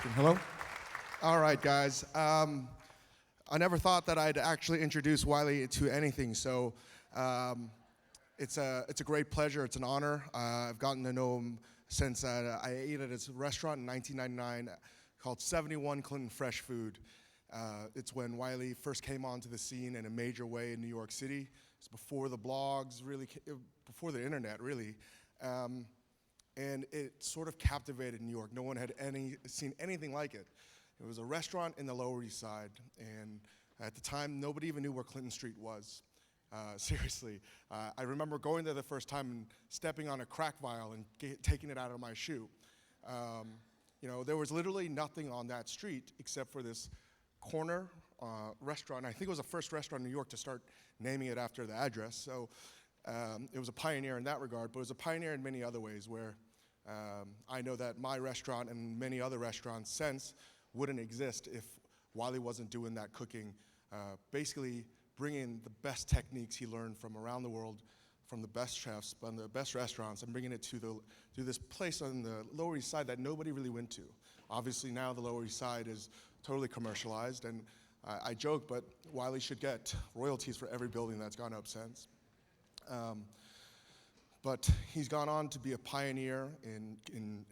Hello? All right, guys. I never thought that I'd actually introduce Wylie to anything, so it's a great pleasure. It's an honor. I've gotten to know him since I ate at his restaurant in 1999 called 71 Clinton Fresh Food. It's when Wylie first came onto the scene in a major way in New York City. It's before the blogs, really, before the internet, really. And it sort of captivated New York. No one had seen anything like it. It was a restaurant in the Lower East Side, and at the time, nobody even knew where Clinton Street was. Seriously. I remember going there the first time and stepping on a crack vial and taking it out of my shoe. There was literally nothing on that street except for this corner restaurant. I think it was the first restaurant in New York to start naming it after the address. So it was a pioneer in that regard, but it was a pioneer in many other ways where I know that my restaurant and many other restaurants since wouldn't exist if Wylie wasn't doing that cooking, basically bringing the best techniques he learned from around the world, from the best chefs, from the best restaurants, and bringing it to this place on the Lower East Side that nobody really went to. Obviously now the Lower East Side is totally commercialized, and I joke, but Wylie should get royalties for every building that's gone up since. But he's gone on to be a pioneer in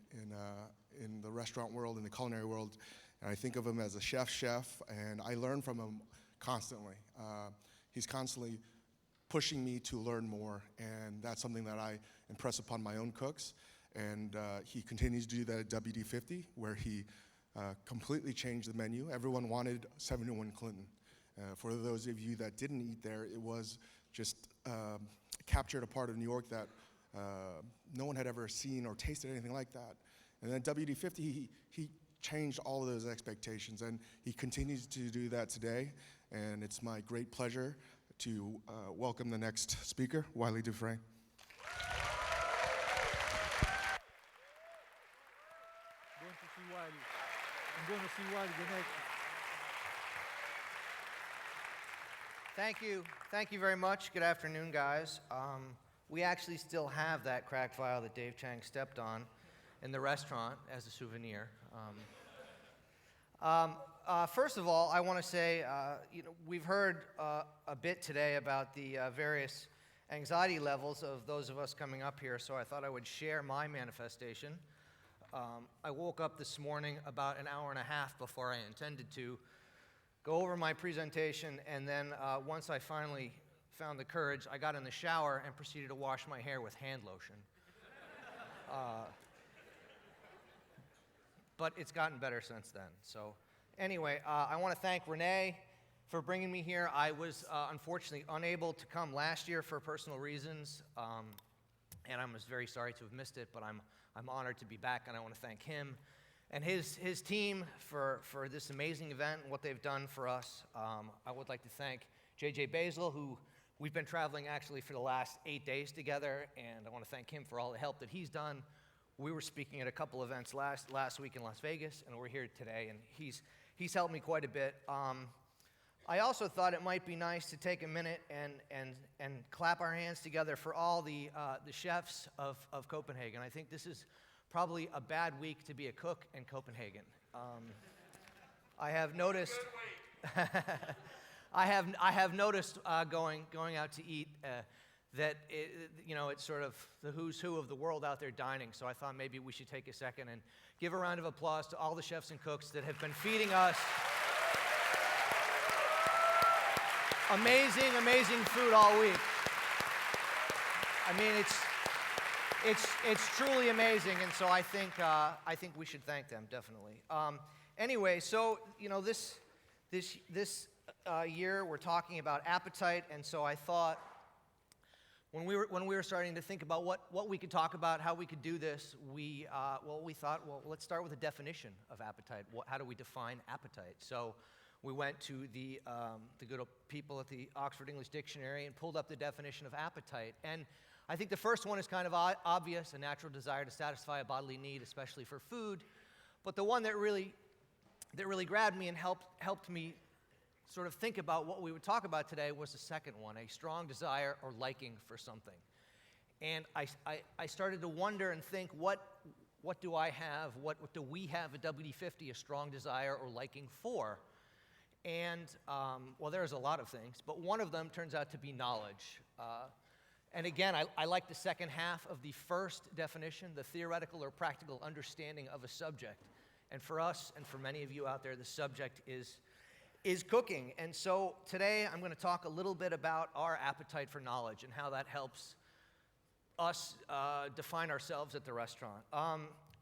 the restaurant world, in the culinary world, and I think of him as a chef, and I learn from him constantly. He's constantly pushing me to learn more, and that's something that I impress upon my own cooks. And he continues to do that at WD50, where he completely changed the menu. Everyone wanted 71 Clinton. For those of you that didn't eat there, it was just captured a part of New York that no one had ever seen or tasted anything like that. And then WD50, he changed all of those expectations, and he continues to do that today. And it's my great pleasure to welcome the next speaker, Wylie Dufresne. I'm going to see Wylie the next. Thank you very much. Good afternoon, guys. We actually still have that crack vial that Dave Chang stepped on in the restaurant as a souvenir. First of all, I want to say, we've heard a bit today about the various anxiety levels of those of us coming up here, so I thought I would share my manifestation. I woke up this morning about an hour and a half before I intended to go over my presentation, and then once I finally found the courage, I got in the shower and proceeded to wash my hair with hand lotion. But it's gotten better since then. So anyway, I want to thank Renee for bringing me here. I was unfortunately unable to come last year for personal reasons, and I was very sorry to have missed it, but I'm honored to be back, and I want to thank him and his team for this amazing event and what they've done for us. I would like to thank J.J. Basil, who we've been traveling actually for the last 8 days together, and I want to thank him for all the help that he's done. We were speaking at a couple events last week in Las Vegas, and we're here today, and he's helped me quite a bit. I also thought it might be nice to take a minute and clap our hands together for all the chefs of Copenhagen. I think this is probably a bad week to be a cook in Copenhagen. I have noticed. I have noticed going out to eat that it's sort of the who's who of the world out there dining. So I thought maybe we should take a second and give a round of applause to all the chefs and cooks that have been feeding us amazing food all week. I mean, it's truly amazing, and so I think we should thank them definitely. Anyway, so this year we're talking about appetite, and so I thought when we were starting to think about what we could talk about, how we could do this, we thought, well, let's start with a definition of appetite. How do we define appetite? So we went to the good people at the Oxford English Dictionary and pulled up the definition of appetite. And I think the first one is kind of obvious, a natural desire to satisfy a bodily need, especially for food. But the one that really grabbed me and helped me sort of think about what we would talk about today was the second one, a strong desire or liking for something. And I started to wonder and think, what what do I have, what do we have at WD-50 a strong desire or liking for? And, well, there's a lot of things, but one of them turns out to be knowledge. And again, I like the second half of the first definition, the theoretical or practical understanding of a subject. And for us, and for many of you out there, the subject is cooking. And so today I'm going to talk a little bit about our appetite for knowledge and how that helps us define ourselves at the restaurant.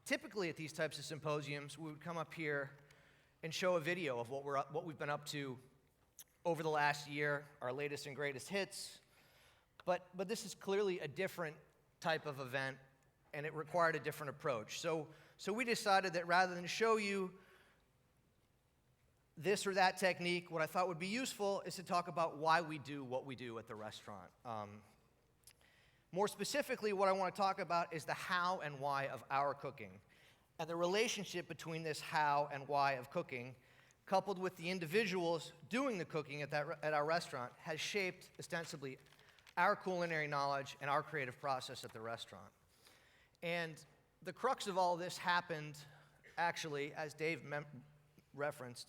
Typically at these types of symposiums, we would come up here and show a video of what we've been up to over the last year, our latest and greatest hits. But this is clearly a different type of event, and it required a different approach. So we decided that rather than show you this or that technique, what I thought would be useful is to talk about why we do what we do at the restaurant. More specifically, what I want to talk about is the how and why of our cooking, and the relationship between this how and why of cooking, coupled with the individuals doing the cooking at our restaurant, has shaped ostensibly our culinary knowledge and our creative process at the restaurant. And the crux of all this happened, actually, as Dave referenced,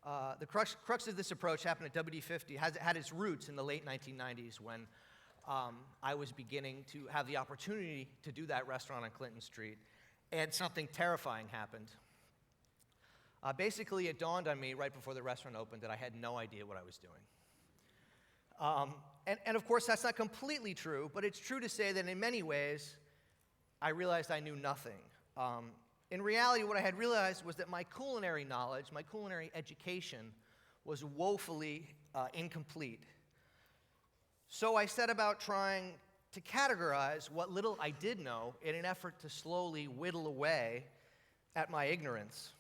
the crux of this approach happened at WD-50, had its roots in the late 1990s when I was beginning to have the opportunity to do that restaurant on Clinton Street, and something terrifying happened. Basically, it dawned on me right before the restaurant opened that I had no idea what I was doing. And of course, that's not completely true, but it's true to say that in many ways, I realized I knew nothing. In reality, what I had realized was that my culinary knowledge, my culinary education, was woefully incomplete. So I set about trying to categorize what little I did know in an effort to slowly whittle away at my ignorance.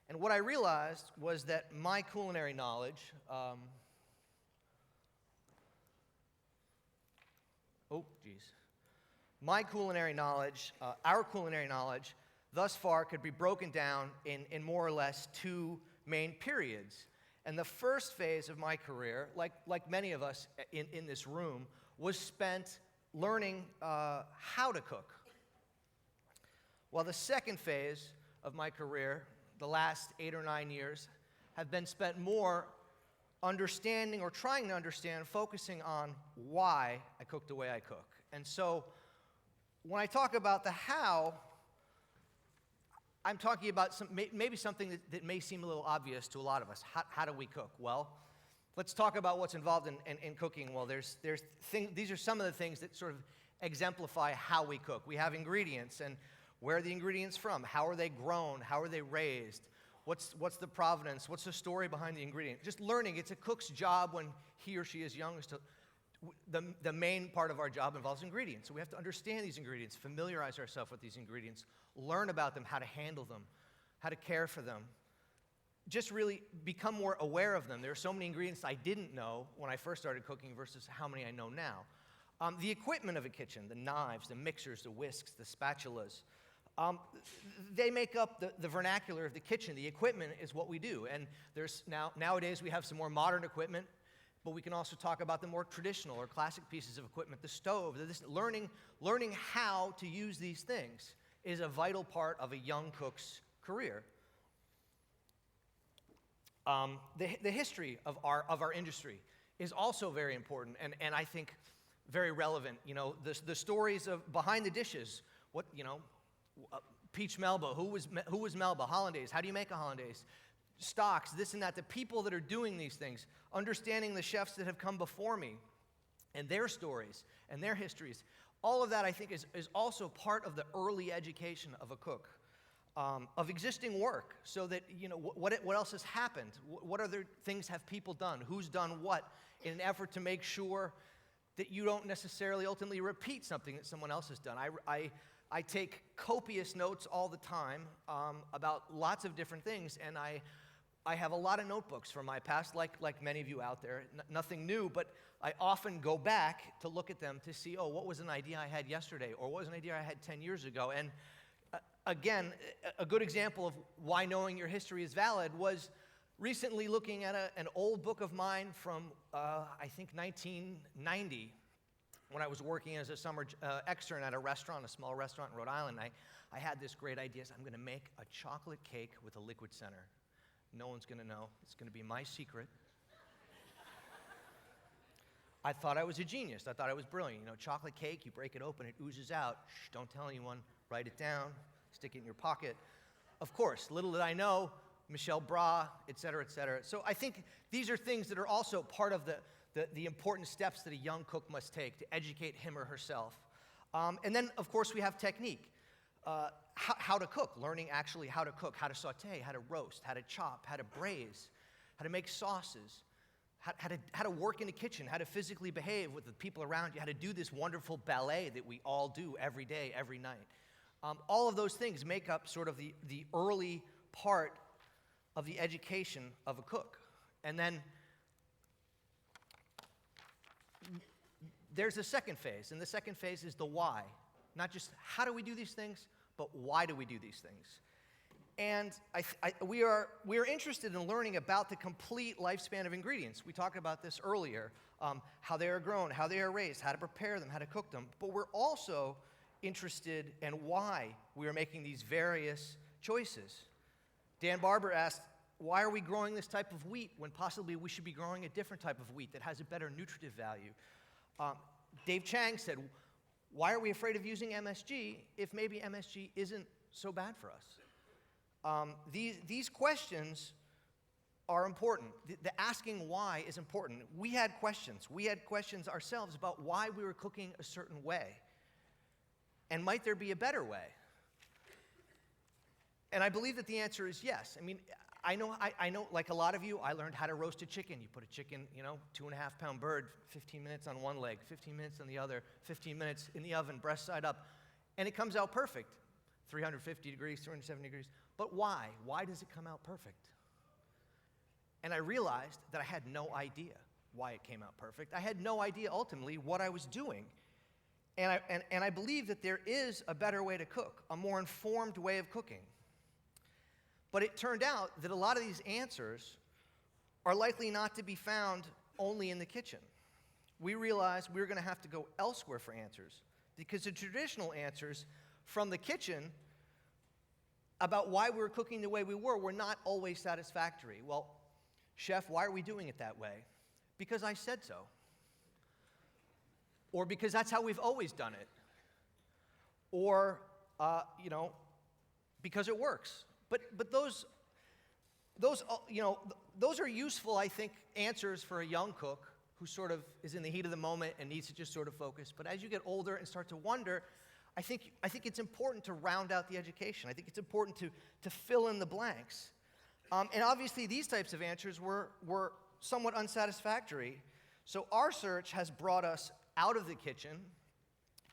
And what I realized was that my culinary knowledge, my culinary knowledge, our culinary knowledge, thus far could be broken down in more or less two main periods. And the first phase of my career, like many of us in this room, was spent learning how to cook. While the second phase of my career, the last 8 or 9 years, have been spent more understanding or trying to understand, focusing on why I cook the way I cook. And so when I talk about the how, I'm talking about maybe something that may seem a little obvious to a lot of us. How do we cook? Well, let's talk about what's involved in cooking. Well, these are some of the things that sort of exemplify how we cook. We have ingredients, and where are the ingredients from? How are they grown? How are they raised? What's the provenance? What's the story behind the ingredient? Just learning. It's a cook's job when he or she is young is to the main part of our job involves ingredients. So we have to understand these ingredients, familiarize ourselves with these ingredients, learn about them, how to handle them, how to care for them, just really become more aware of them. There are so many ingredients I didn't know when I first started cooking versus how many I know now. The equipment of a kitchen, the knives, the mixers, the whisks, the spatulas, they make up the vernacular of the kitchen. The equipment is what we do. And nowadays we have some more modern equipment, but we can also talk about the more traditional or classic pieces of equipment, the stove. Learning how to use these things is a vital part of a young cook's career. The history of our industry is also very important and I think very relevant. You know, the stories of behind the dishes. Peach Melba. Who was Melba? Hollandaise. How do you make a Hollandaise? Stocks, this and that. The people that are doing these things, understanding the chefs that have come before me, and their stories and their histories. All of that, I think, is also part of the early education of a cook, of existing work, so that what else has happened? What other things have people done? Who's done what? In an effort to make sure that you don't necessarily ultimately repeat something that someone else has done. I take copious notes all the time about lots of different things, and I have a lot of notebooks from my past, like many of you out there. Nothing new, but I often go back to look at them to see, what was an idea I had yesterday, or what was an idea I had 10 years ago? And again, a good example of why knowing your history is valid was recently looking at an old book of mine from, I think, 1990. when I was working as a summer extern at a restaurant, a small restaurant in Rhode Island. I had this great idea. So I'm going to make a chocolate cake with a liquid center. No one's going to know. It's going to be my secret. I thought I was a genius. I thought I was brilliant. You know, chocolate cake, you break it open, it oozes out. Shh, don't tell anyone. Write it down. Stick it in your pocket. Of course, little did I know, Michel Bras, et cetera, et cetera. So I think these are things that are also part of the important steps that a young cook must take to educate him or herself. And then, of course, we have technique. How to cook, learning actually how to cook, how to saute, how to roast, how to chop, how to braise, how to make sauces, how to work in the kitchen, how to physically behave with the people around you, how to do this wonderful ballet that we all do every day, every night. All of those things make up sort of the early part of the education of a cook. And then there's a second phase, and the second phase is the why. Not just how do we do these things, but why do we do these things? And we are interested in learning about the complete lifespan of ingredients. We talked about this earlier, how they are grown, how they are raised, how to prepare them, how to cook them. But we're also interested in why we are making these various choices. Dan Barber asked, why are we growing this type of wheat when possibly we should be growing a different type of wheat that has a better nutritive value? Dave Chang said, why are we afraid of using MSG if maybe MSG isn't so bad for us? These questions are important. The asking why is important. We had questions. We had questions ourselves about why we were cooking a certain way. And might there be a better way? And I believe that the answer is yes. I mean, I know, like a lot of you, I learned how to roast a chicken. You put a chicken, 2.5-pound bird, 15 minutes on one leg, 15 minutes on the other, 15 minutes in the oven, breast side up, and it comes out perfect. 350 degrees, 370 degrees. But why? Why does it come out perfect? And I realized that I had no idea why it came out perfect. I had no idea ultimately what I was doing. And I believe that there is a better way to cook, a more informed way of cooking. But it turned out that a lot of these answers are likely not to be found only in the kitchen. We realized we were going to have to go elsewhere for answers, because the traditional answers from the kitchen about why we were cooking the way we were not always satisfactory. Well, chef, why are we doing it that way? Because I said so. Or because that's how we've always done it. Or, because it works. But those are useful, I think, answers for a young cook who sort of is in the heat of the moment and needs to just sort of focus. But as you get older and start to wonder, I think it's important to round out the education. I think it's important to fill in the blanks. And obviously, these types of answers were somewhat unsatisfactory. So our search has brought us out of the kitchen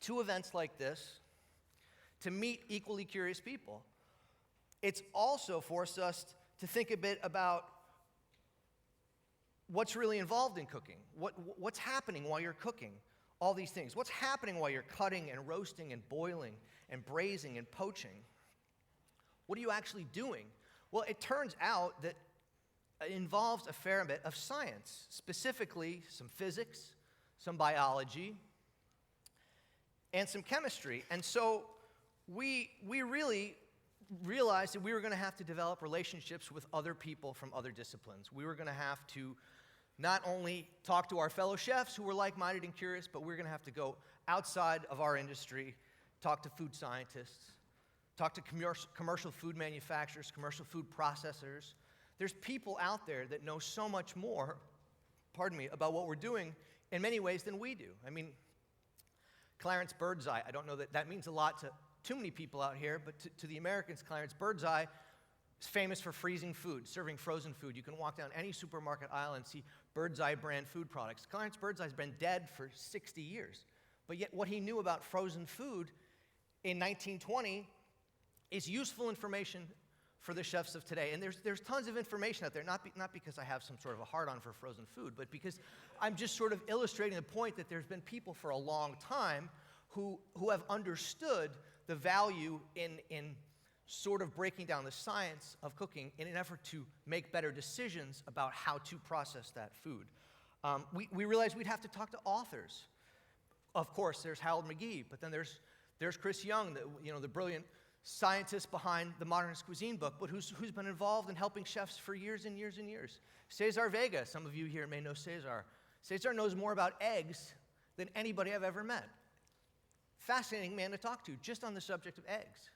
to events like this to meet equally curious people. It's also forced us to think a bit about what's really involved in cooking, what's happening while you're cooking, all these things. What's happening while you're cutting and roasting and boiling and braising and poaching? What are you actually doing? Well, it turns out that it involves a fair bit of science, specifically some physics, some biology, and some chemistry. And so we really realized that we were going to have to develop relationships with other people from other disciplines. We were going to have to not only talk to our fellow chefs who were like-minded and curious, but we were going to have to go outside of our industry, talk to food scientists, talk to commercial food manufacturers, commercial food processors. There's people out there that know so much more, about what we're doing in many ways than we do. I mean, Clarence Birdseye, I don't know that means a lot to too many people out here, but to the Americans, Clarence Birdseye is famous for freezing food, serving frozen food. You can walk down any supermarket aisle and see Birdseye brand food products. Clarence Birdseye's been dead for 60 years, but yet what he knew about frozen food in 1920 is useful information for the chefs of today. And there's tons of information out there, not because I have some sort of a hard-on for frozen food, but because I'm just sort of illustrating the point that there's been people for a long time who have understood the value in sort of breaking down the science of cooking in an effort to make better decisions about how to process that food. We realized we'd have to talk to authors of course, there's Harold McGee, but then there's Chris Young, the brilliant scientist behind the Modernist Cuisine book, but who's been involved in helping chefs for years and years and years. Cesar Vega, some of you here may know Cesar. Cesar knows more about eggs than anybody I've ever met. Fascinating man to talk to, just on the subject of eggs.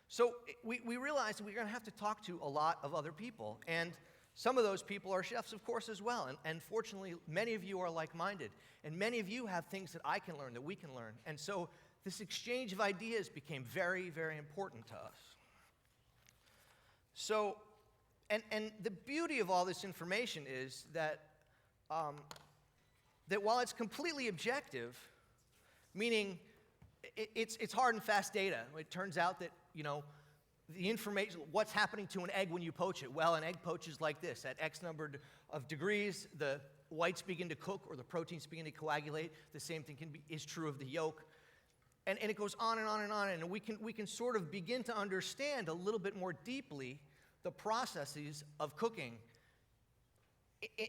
So we realized that we're going to have to talk to a lot of other people, and some of those people are chefs, of course, as well. And fortunately, many of you are like-minded, and many of you have things that I can learn, that we can learn. And so this exchange of ideas became very, very important to us. So, and the beauty of all this information is that that while it's completely objective, meaning it's hard and fast data. It turns out that, the information, what's happening to an egg when you poach it? Well, an egg poaches like this. At X number of degrees, the whites begin to cook or the proteins begin to coagulate. The same thing is true of the yolk. And it goes on and on and on. And we can sort of begin to understand a little bit more deeply the processes of cooking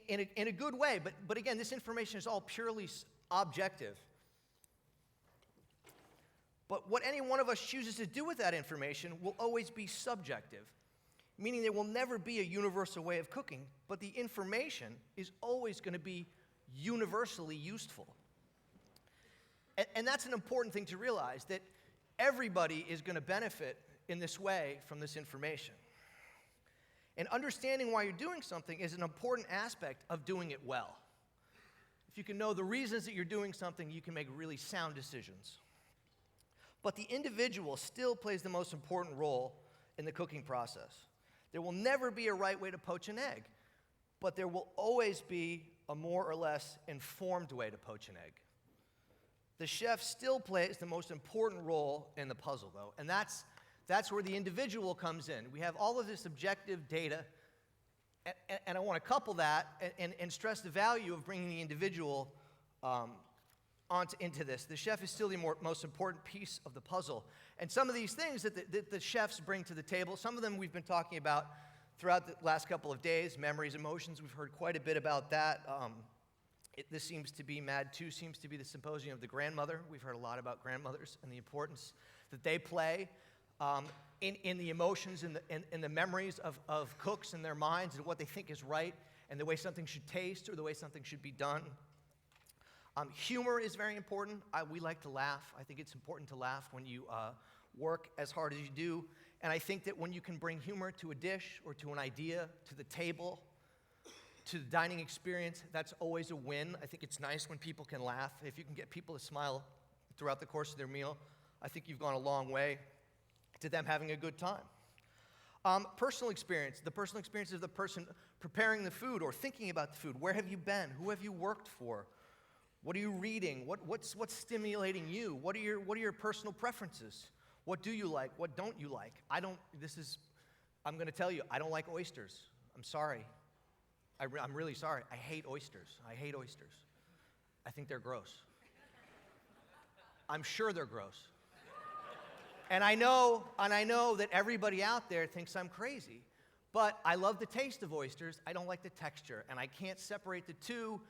in a good way. But again, this information is all purely objective. But what any one of us chooses to do with that information will always be subjective, meaning there will never be a universal way of cooking, but the information is always going to be universally useful. And that's an important thing to realize, that everybody is going to benefit in this way from this information. And understanding why you're doing something is an important aspect of doing it well. If you can know the reasons that you're doing something, you can make really sound decisions. But the individual still plays the most important role in the cooking process. There will never be a right way to poach an egg, but there will always be a more or less informed way to poach an egg. The chef still plays the most important role in the puzzle, though, and that's where the individual comes in. We have all of this objective data, and I want to couple that and stress the value of bringing the individual into this. The chef is still the most important piece of the puzzle. And some of these things that the chefs bring to the table, some of them we've been talking about throughout the last couple of days, memories, emotions. We've heard quite a bit about that. This seems to be, MAD 2 seems to be the symposium of the grandmother. We've heard a lot about grandmothers and the importance that they play in the emotions and the memories of cooks in their minds and what they think is right and the way something should taste or the way something should be done. Humor is very important. We like to laugh. I think it's important to laugh when you work as hard as you do. And I think that when you can bring humor to a dish or to an idea, to the table, to the dining experience, that's always a win. I think it's nice when people can laugh. If you can get people to smile throughout the course of their meal, I think you've gone a long way to them having a good time. Personal experience, the personal experience of the person preparing the food or thinking about the food. Where have you been? Who have you worked for? What are you reading? What's stimulating you? What are your personal preferences? What do you like? What don't you like? I'm going to tell you, I don't like oysters. I'm sorry. I'm really sorry. I hate oysters. I hate oysters. I think they're gross. I'm sure they're gross. And I know that everybody out there thinks I'm crazy. But I love the taste of oysters. I don't like the texture. And I can't separate the two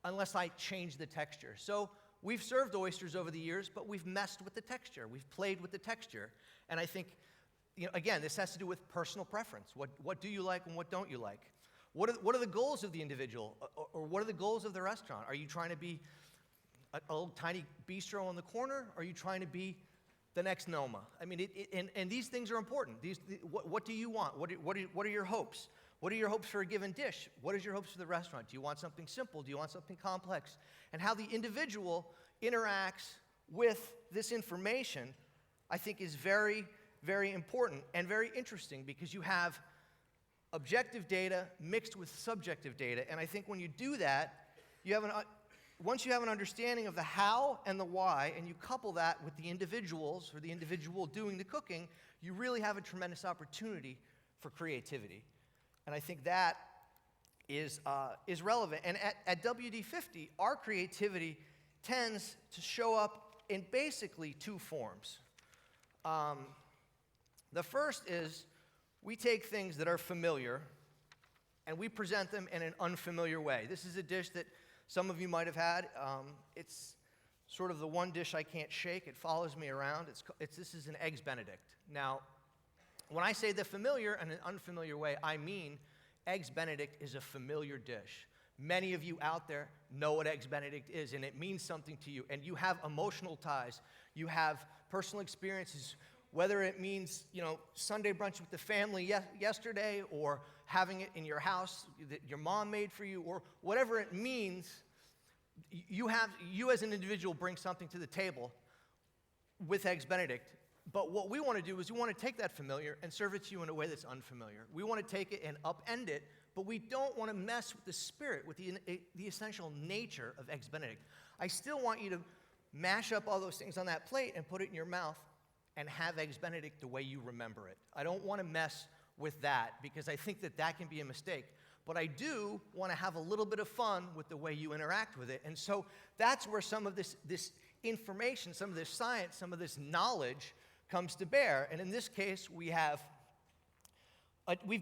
unless I change the texture. So we've served oysters over the years, but we've messed with the texture. We've played with the texture. And I think, again, this has to do with personal preference. What do you like and what don't you like? What are the goals of the individual? Or what are the goals of the restaurant? Are you trying to be a little tiny bistro on the corner? Or are you trying to be the next Noma? I mean, and these things are important. What do you want? What are your hopes? What are your hopes for a given dish? What is your hopes for the restaurant? Do you want something simple? Do you want something complex? And how the individual interacts with this information, I think, is very, very important and very interesting, because you have objective data mixed with subjective data. And I think when you do that, once you have an understanding of the how and the why, and you couple that with the individuals or the individual doing the cooking, you really have a tremendous opportunity for creativity. And I think that is relevant. And at WD50, our creativity tends to show up in basically two forms. The first is we take things that are familiar and we present them in an unfamiliar way. This is a dish that some of you might have had. It's sort of the one dish I can't shake. It follows me around. This is an Eggs Benedict. Now, when I say the familiar and an unfamiliar way, I mean Eggs Benedict is a familiar dish. Many of you out there know what Eggs Benedict is, and it means something to you, and you have emotional ties. You have personal experiences, whether it means, Sunday brunch with the family yesterday, or having it in your house that your mom made for you, or whatever it means. You as an individual bring something to the table with Eggs Benedict. But what we want to do is we want to take that familiar and serve it to you in a way that's unfamiliar. We want to take it and upend it, but we don't want to mess with the spirit, with the essential nature of Eggs Benedict. I still want you to mash up all those things on that plate and put it in your mouth and have Eggs Benedict the way you remember it. I don't want to mess with that because I think that can be a mistake. But I do want to have a little bit of fun with the way you interact with it. And so that's where some of this information, some of this science, some of this knowledge comes to bear. And in this case, we've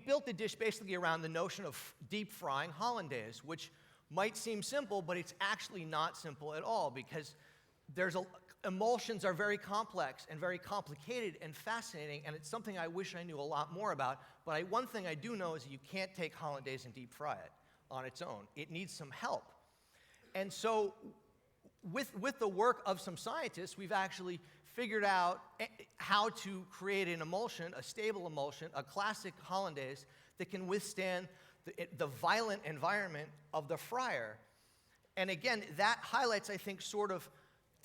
built the dish basically around the notion of deep frying hollandaise, which might seem simple, but it's actually not simple at all because emulsions are very complex and very complicated and fascinating, and it's something I wish I knew a lot more about. But one thing I do know is that you can't take hollandaise and deep fry it on its own. It needs some help. And so with the work of some scientists, we've actually figured out how to create an emulsion, a stable emulsion, a classic hollandaise that can withstand the violent environment of the fryer. And again, that highlights, I think, sort of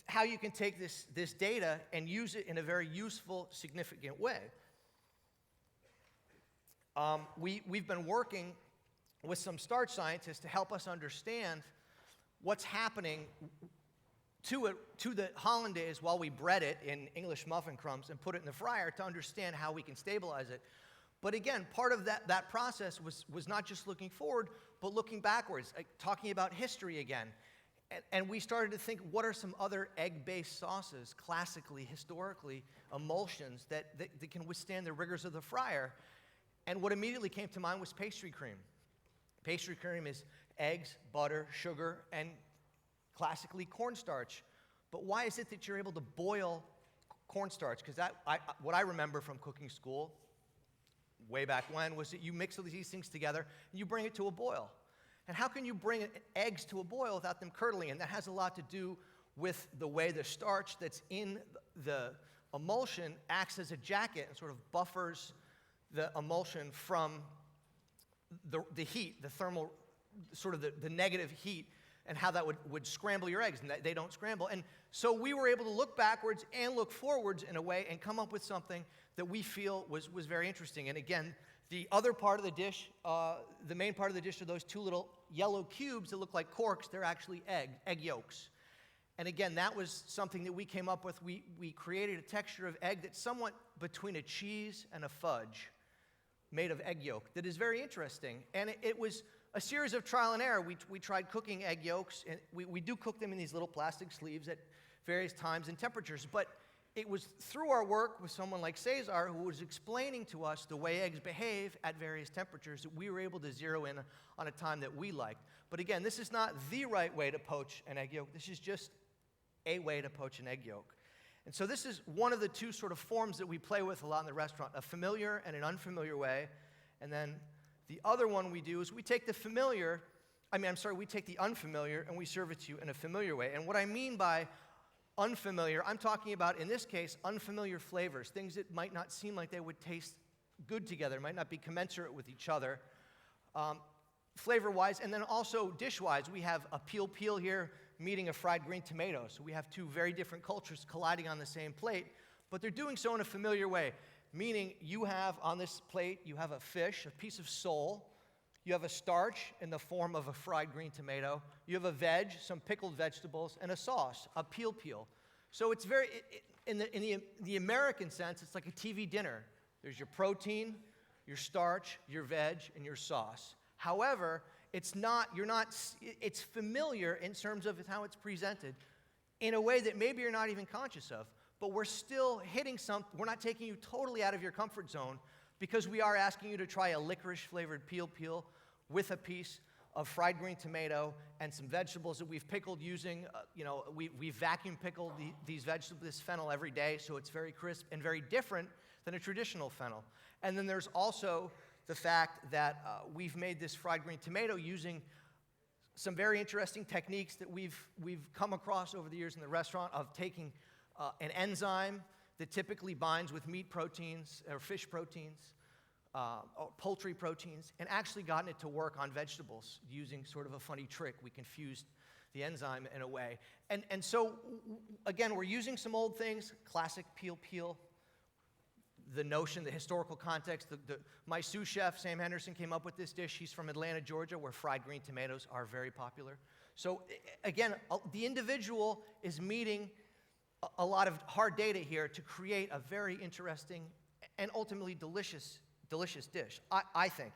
how you can take this data and use it in a very useful, significant way. We've been working with some starch scientists to help us understand what's happening to the hollandaise while we bread it in English muffin crumbs and put it in the fryer to understand how we can stabilize it. But again, part of that process was not just looking forward, but looking backwards, talking about history again. And we started to think, what are some other egg-based sauces, classically, historically, emulsions that can withstand the rigors of the fryer? And what immediately came to mind was pastry cream. Pastry cream is eggs, butter, sugar, and classically cornstarch. But why is it that you're able to boil cornstarch? Because what I remember from cooking school way back when was that you mix all these things together and you bring it to a boil. And how can you bring eggs to a boil without them curdling? And that has a lot to do with the way the starch that's in the emulsion acts as a jacket and sort of buffers the emulsion from the heat, the thermal, sort of the negative heat, and how that would scramble your eggs, and they don't scramble. And so we were able to look backwards and look forwards in a way and come up with something that we feel was very interesting. And again, the other part of the dish, the main part of the dish are those two little yellow cubes that look like corks. They're actually egg yolks. And again, that was something that we came up with. We created a texture of egg that's somewhat between a cheese and a fudge made of egg yolk that is very interesting. And it was a series of trial and error. We tried cooking egg yolks, and we do cook them in these little plastic sleeves at various times and temperatures. But it was through our work with someone like Cesar, who was explaining to us the way eggs behave at various temperatures, that we were able to zero in on a time that we liked. But again, this is not the right way to poach an egg yolk. This is just a way to poach an egg yolk. And so this is one of the two sort of forms that we play with a lot in the restaurant, a familiar and an unfamiliar way. And then the other one we do is we take the we take the unfamiliar and we serve it to you in a familiar way. And what I mean by unfamiliar, I'm talking about, in this case, unfamiliar flavors, things that might not seem like they would taste good together, might not be commensurate with each other, flavor-wise, and then also dish-wise. We have a peel here meeting a fried green tomato, so we have two very different cultures colliding on the same plate, but they're doing so in a familiar way, meaning you have on this plate, you have a fish, a piece of sole, you have a starch in the form of a fried green tomato, you have a veg, some pickled vegetables, and a sauce, a peel. So it's very, in the American sense, it's like a TV dinner. There's your protein, your starch, your veg, and your sauce. However, it's familiar in terms of how it's presented in a way that maybe you're not even conscious of, but we're still we're not taking you totally out of your comfort zone, because we are asking you to try a licorice-flavored peel with a piece of fried green tomato and some vegetables that we've pickled using, we vacuum pickled these vegetables, this fennel every day, so it's very crisp and very different than a traditional fennel. And then there's also the fact that we've made this fried green tomato using some very interesting techniques that we've come across over the years in the restaurant of taking an enzyme that typically binds with meat proteins or fish proteins, or poultry proteins, and actually gotten it to work on vegetables using sort of a funny trick. We confused the enzyme in a way. And so, again, we're using some old things, classic peel. The notion, the historical context, my sous chef, Sam Henderson, came up with this dish. He's from Atlanta, Georgia, where fried green tomatoes are very popular. So, again, the individual is meeting a lot of hard data here to create a very interesting and ultimately delicious dish, I think.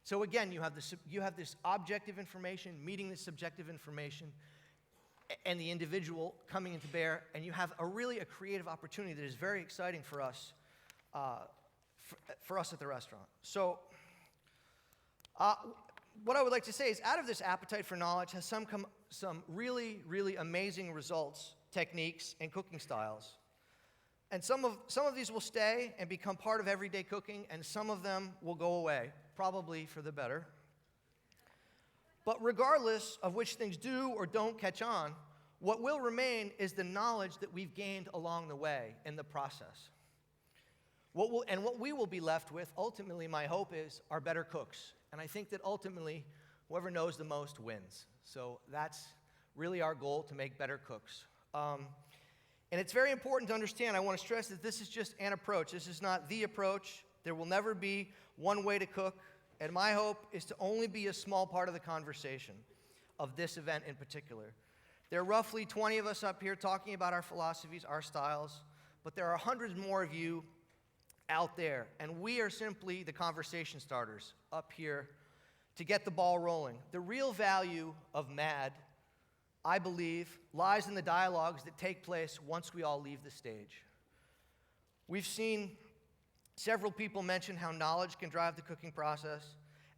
So again, you have this objective information meeting this subjective information, and the individual coming into bear, and you have a creative opportunity that is very exciting for us, at the restaurant. So, what I would like to say is, out of this appetite for knowledge has come some really, really amazing results, techniques, and cooking styles. And some of these will stay and become part of everyday cooking, and some of them will go away, probably for the better. But regardless of which things do or don't catch on, what will remain is the knowledge that we've gained along the way in the process. What we will be left with, ultimately, my hope is, are better cooks. And I think that ultimately, whoever knows the most wins. So that's really our goal, to make better cooks. And it's very important to understand, I want to stress that this is just an approach. This is not the approach. There will never be one way to cook. And my hope is to only be a small part of the conversation of this event in particular. There are roughly 20 of us up here talking about our philosophies, our styles, but there are hundreds more of you out there. And we are simply the conversation starters up here to get the ball rolling. The real value of MAD, I believe, lies in the dialogues that take place once we all leave the stage. We've seen several people mention how knowledge can drive the cooking process,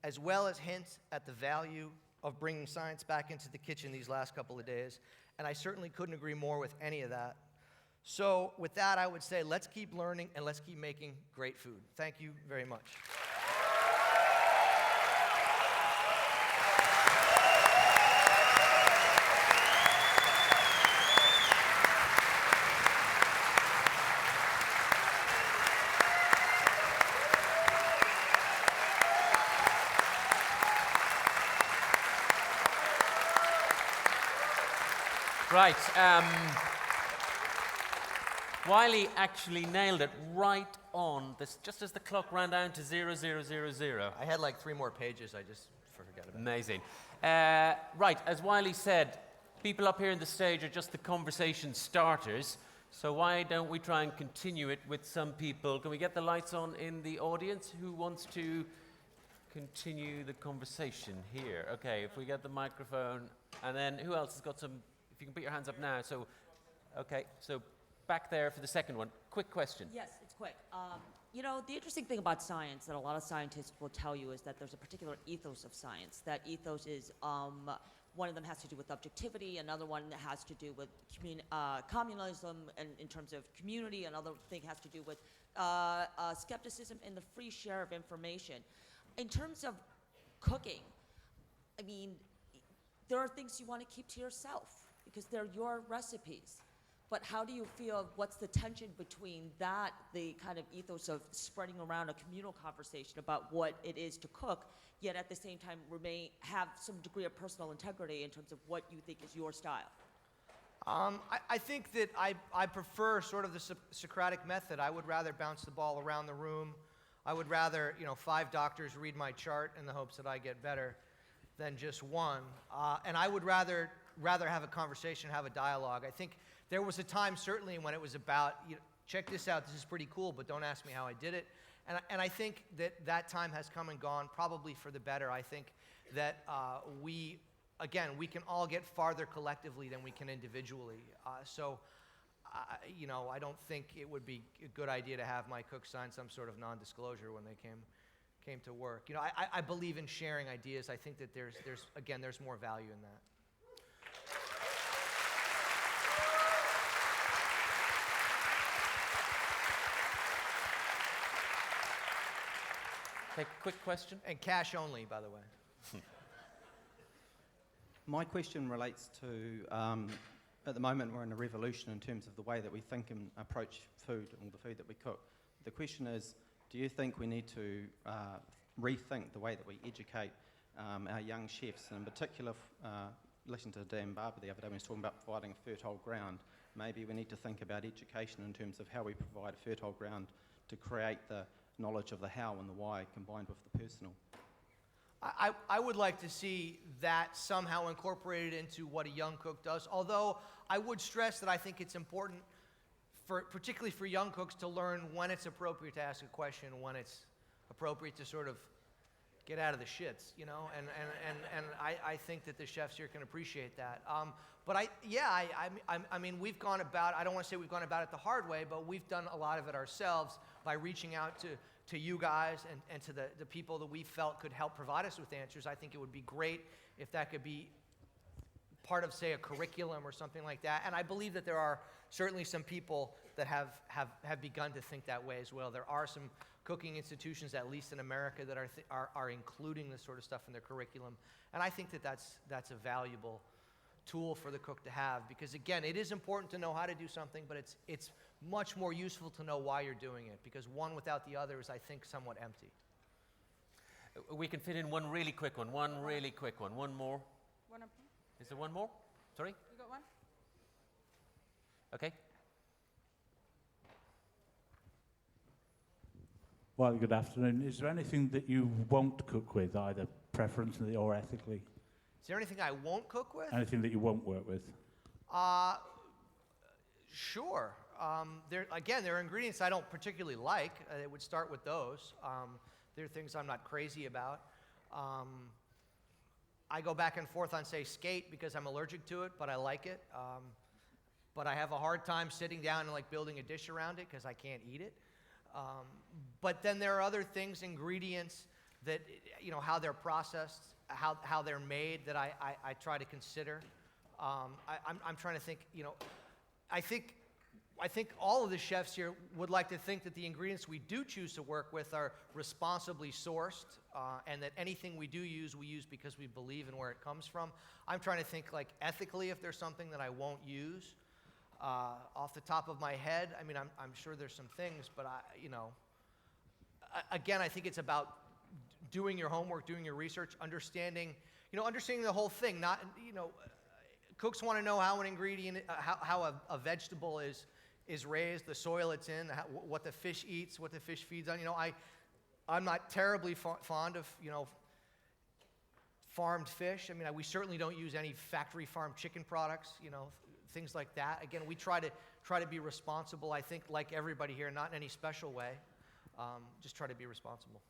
as well as hints at the value of bringing science back into the kitchen these last couple of days, and I certainly couldn't agree more with any of that. So with that, I would say let's keep learning and let's keep making great food. Thank you very much. Right. Wylie actually nailed it right on this, just as the clock ran down to 0000. I had like 3 more pages, I just forgot about it. Amazing. Right, as Wylie said, people up here on the stage are just the conversation starters, so why don't we try and continue it with some people? Can we get the lights on in the audience? Who wants to continue the conversation here? Okay, if we get the microphone, and then who else has got some, if you can put your hands up now. So, okay, so back there for the second one. Quick question. Yes, it's quick. You know, the interesting thing about science that a lot of scientists will tell you is that there's a particular ethos of science. That ethos is, one of them has to do with objectivity, another one that has to do with communalism and in terms of community, another thing has to do with skepticism and the free share of information. In terms of cooking, I mean, there are things you want to keep to yourself because they're your recipes. But how do you feel, what's the tension between that, the kind of ethos of spreading around a communal conversation about what it is to cook, yet at the same time have some degree of personal integrity in terms of what you think is your style? I think that I prefer sort of the Socratic method. I would rather bounce the ball around the room. I would rather, 5 doctors read my chart in the hopes that I get better than just one. And I would rather have a conversation, have a dialogue. I think there was a time, certainly, when it was about, check this out, this is pretty cool, but don't ask me how I did it. And I think that time has come and gone, probably for the better. I think that we can all get farther collectively than we can individually. I don't think it would be a good idea to have my cooks sign some sort of non-disclosure when they came to work. You know, I believe in sharing ideas. I think that there's more value in that. Take a quick question. And cash only, by the way. My question relates to, at the moment we're in a revolution in terms of the way that we think and approach food and the food that we cook. The question is, do you think we need to rethink the way that we educate our young chefs, and in particular, listening to Dan Barber the other day when he was talking about providing a fertile ground, maybe we need to think about education in terms of how we provide a fertile ground to create the knowledge of the how and the why combined with the personal. I would like to see that somehow incorporated into what a young cook does, although I would stress that I think it's important, particularly for young cooks, to learn when it's appropriate to ask a question, when it's appropriate to sort of get out of the shits, you know, and I think that the chefs here can appreciate that. But I mean, we've gone about, I don't want to say we've gone about it the hard way, but we've done a lot of it ourselves by reaching out to you guys and to the people that we felt could help provide us with answers. I think it would be great if that could be part of, say, a curriculum or something like that. And I believe that there are certainly some people that have begun to think that way as well. There are some cooking institutions, at least in America, that are including this sort of stuff in their curriculum. And I think that that's a valuable tool for the cook to have, because again, it is important to know how to do something, but it's much more useful to know why you're doing it, because one without the other is, I think, somewhat empty. We can fit in one really quick one. One really quick one. One more. One up. Is there one more? Sorry? You got one? Okay. Well, good afternoon. Is there anything that you won't cook with, either preferentially or ethically? Is there anything I won't cook with? Anything that you won't work with? Sure. There are ingredients I don't particularly like. It would start with those. There are things I'm not crazy about. I go back and forth on, say, skate because I'm allergic to it, but I like it. But I have a hard time sitting down and like building a dish around it because I can't eat it. But then there are other things, ingredients that, you know, how they're processed, how they're made, that I try to consider. I'm trying to think, you know, I think all of the chefs here would like to think that the ingredients we do choose to work with are responsibly sourced, and that anything we use because we believe in where it comes from. I'm trying to think, like, ethically, if there's something that I won't use. Off the top of my head, I mean, I'm sure there's some things, but again, I think it's about doing your homework, doing your research, understanding the whole thing. Not, you know, cooks want to know how an ingredient, how a vegetable is raised, the soil it's in, what the fish eats, what the fish feeds on. You know, I'm not terribly fond of, you know, farmed fish. I mean, we certainly don't use any factory farmed chicken products, you know, things like that. Again, we try to be responsible, I think, like everybody here, not in any special way. Just try to be responsible.